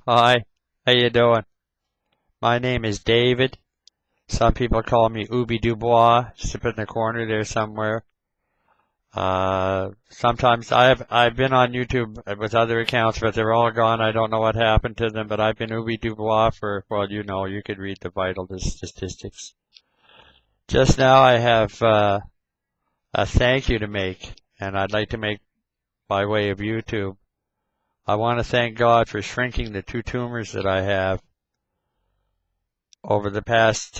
Hi, how you doing? My name is David. Some people call me UbiDubois, just up in the corner there somewhere. Sometimes I've been on YouTube with other accounts, but they're all gone. I don't know what happened to them, but I've been UbiDubois for, well, you could read the vital statistics. Just now I have a thank you to make, and I'd like to make by way of YouTube. I want to thank God for shrinking the 2 tumors that I have over the past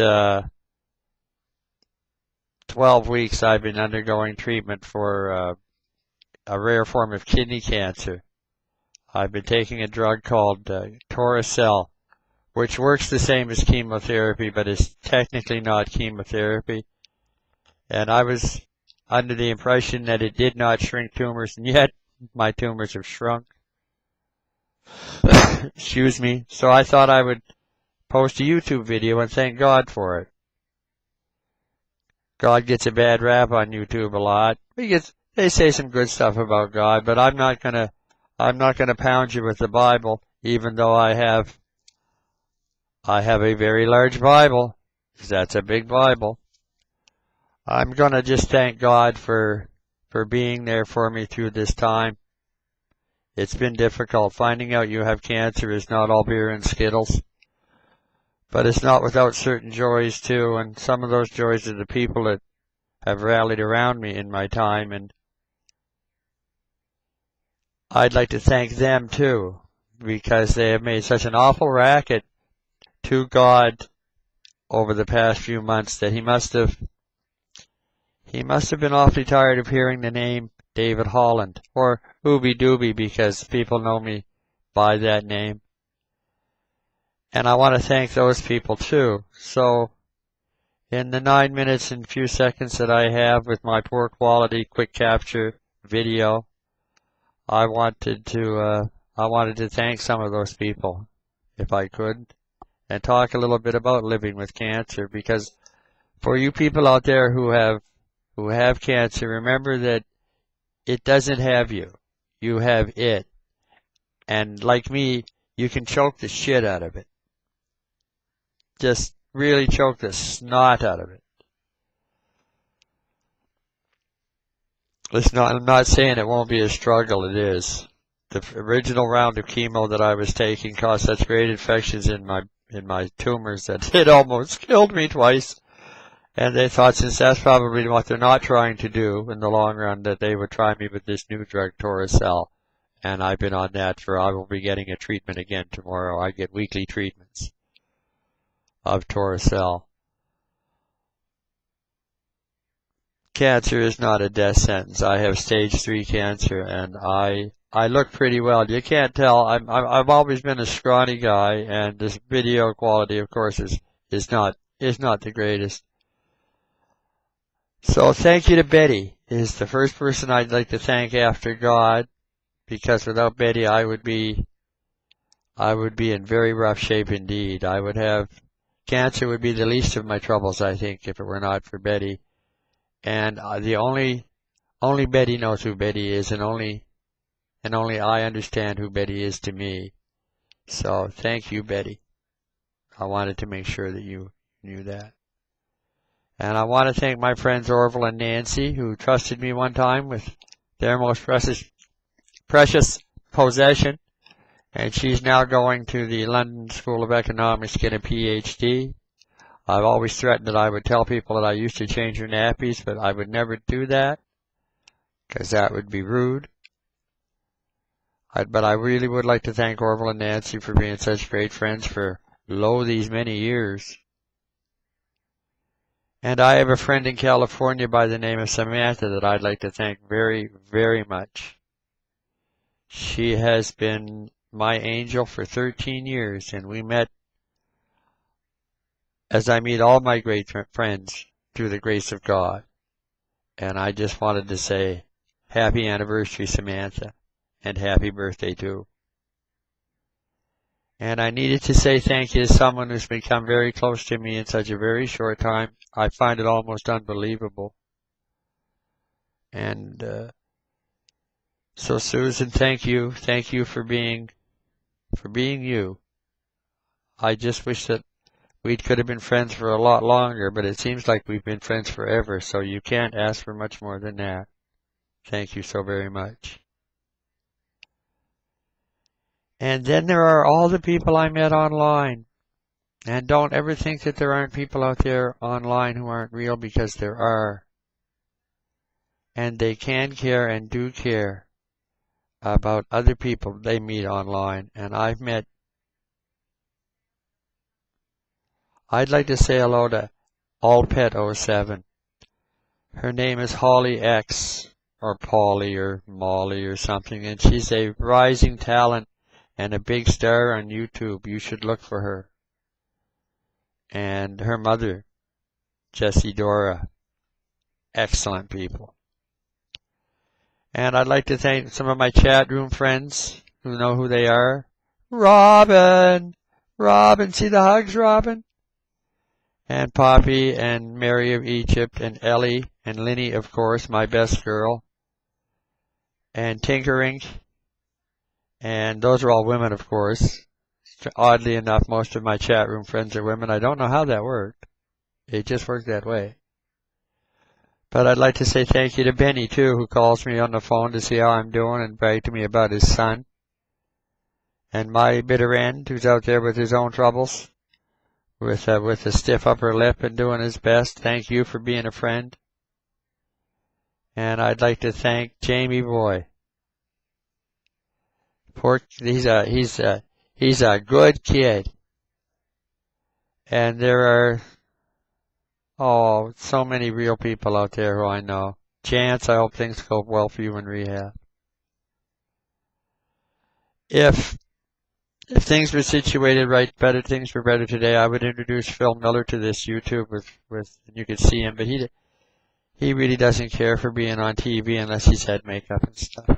12 weeks. I've been undergoing treatment for a rare form of kidney cancer. I've been taking a drug called Toracel, which works the same as chemotherapy, but is technically not chemotherapy. And I was under the impression that it did not shrink tumors, and yet my tumors have shrunk. Excuse me. So I thought I would post a YouTube video and thank God for it. God gets a bad rap on YouTube a lot. They say some good stuff about God, but I'm not gonna pound you with the Bible, even though I have a very large Bible, 'cause that's a big Bible. I'm gonna just thank God for being there for me through this time. It's been difficult. Finding out you have cancer is not all beer and Skittles. But it's not without certain joys, too, and some of those joys are the people that have rallied around me in my time, and I'd like to thank them, too, because they have made such an awful racket to God over the past few months that he must have been awfully tired of hearing the name David Holland, or UbiDuboi's, because people know me by that name. And I want to thank those people too. So, in the 9 minutes and few seconds that I have with my poor quality quick capture video, I wanted to thank some of those people, if I could, and talk a little bit about living with cancer. Because for you people out there who have cancer, remember that it doesn't have you. You have it. And like me, you can choke the shit out of it. Just really choke the snot out of it. I'm not saying it won't be a struggle, it is. The original round of chemo that I was taking caused such great infections in my tumors that it almost killed me twice. And they thought, since that's probably what they're not trying to do in the long run, that they would try me with this new drug, Toracel. And I've been on that I will be getting a treatment again tomorrow. I get weekly treatments of Toracel. Cancer is not a death sentence. I have stage 3 cancer, and I look pretty well. You can't tell. I've always been a scrawny guy, and this video quality, of course, is not the greatest. So thank you to Betty, is the first person I'd like to thank after God, because without Betty I would be in very rough shape indeed. Cancer would be the least of my troubles, I think, if it were not for Betty. And the only Betty knows who Betty is, and only I understand who Betty is to me. So thank you, Betty. I wanted to make sure that you knew that. And I want to thank my friends Orville and Nancy, who trusted me one time with their most precious possession. And she's now going to the London School of Economics to get a PhD. I've always threatened that I would tell people that I used to change her nappies, but I would never do that, because that would be rude. But I really would like to thank Orville and Nancy for being such great friends for these many years. And I have a friend in California by the name of Samantha that I'd like to thank very, very much. She has been my angel for 13 years, and we met as I meet all my great friends through the grace of God. And I just wanted to say happy anniversary, Samantha, and happy birthday too. And I needed to say thank you to someone who's become very close to me in such a very short time. I find it almost unbelievable. And so Susan, thank you. Thank you for being for being you. I just wish that we could have been friends for a lot longer, but it seems like we've been friends forever, so you can't ask for much more than that. Thank you so very much. And then there are all the people I met online. And don't ever think that there aren't people out there online who aren't real, because there are. And they can care and do care about other people they meet online. And I'd like to say hello to AllPet07. Her name is Holly X, or Polly, or Molly, or something, and she's a rising talent and a big star on YouTube. You should look for her. And her mother, Jessie Dora. Excellent people. And I'd like to thank some of my chat room friends who know who they are. Robin! Robin, see the hugs, Robin? And Poppy, and Mary of Egypt, and Ellie, and Linny, of course, my best girl. And Tinkerink. And those are all women, of course. Oddly enough, most of my chat room friends are women. I don't know how that worked. It just worked that way. But I'd like to say thank you to Benny, too, who calls me on the phone to see how I'm doing and brag to me about his son. And my bitter end, who's out there with his own troubles, with a stiff upper lip and doing his best. Thank you for being a friend. And I'd like to thank Jamie Boy. He's a good kid. And there are, so many real people out there who I know. Chance, I hope things go well for you in rehab. If things were situated right, things were better today, I would introduce Phil Miller to this YouTube with you could see him, but he really doesn't care for being on TV unless he's had makeup and stuff.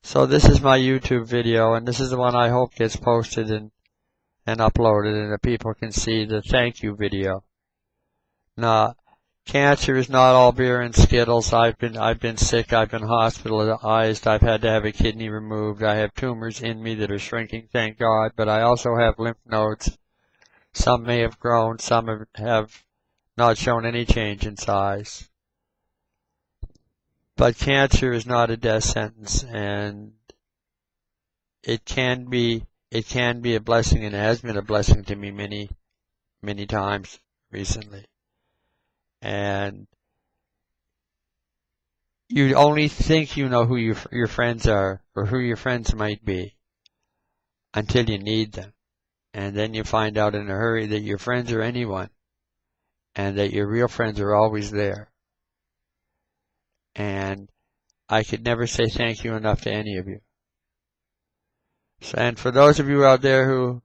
So this is my YouTube video, and this is the one I hope gets posted and uploaded, and that people can see the thank you video. Now, cancer is not all beer and Skittles. I've been sick. I've been hospitalized. I've had to have a kidney removed. I have tumors in me that are shrinking, thank God. But I also have lymph nodes. Some may have grown. Some have not shown any change in size. But cancer is not a death sentence, and it can be a blessing, and it has been a blessing to me many, many times recently. And you only think you know who your friends are, or who your friends might be, until you need them. And then you find out in a hurry that your friends are anyone, and that your real friends are always there. And I could never say thank you enough to any of you. And for those of you out there who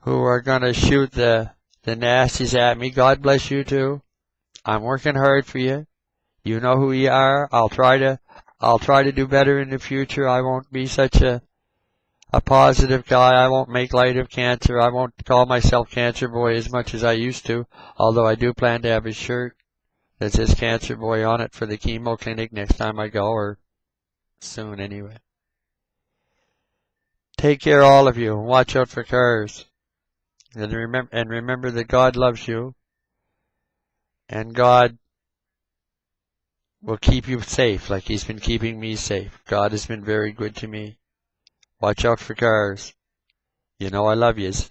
are going to shoot the nasties at me, God bless you too. I'm working hard for you. You know who you are. I'll try to do better in the future. I won't be such a positive guy. I won't make light of cancer. I won't call myself Cancer Boy as much as I used to, although I do plan to have a shirt that says Cancer Boy on it for the chemo clinic next time I go, or soon anyway. Take care, all of you, and watch out for cars. And remember that God loves you, and God will keep you safe like He's been keeping me safe. God has been very good to me. Watch out for cars. You know I love yous.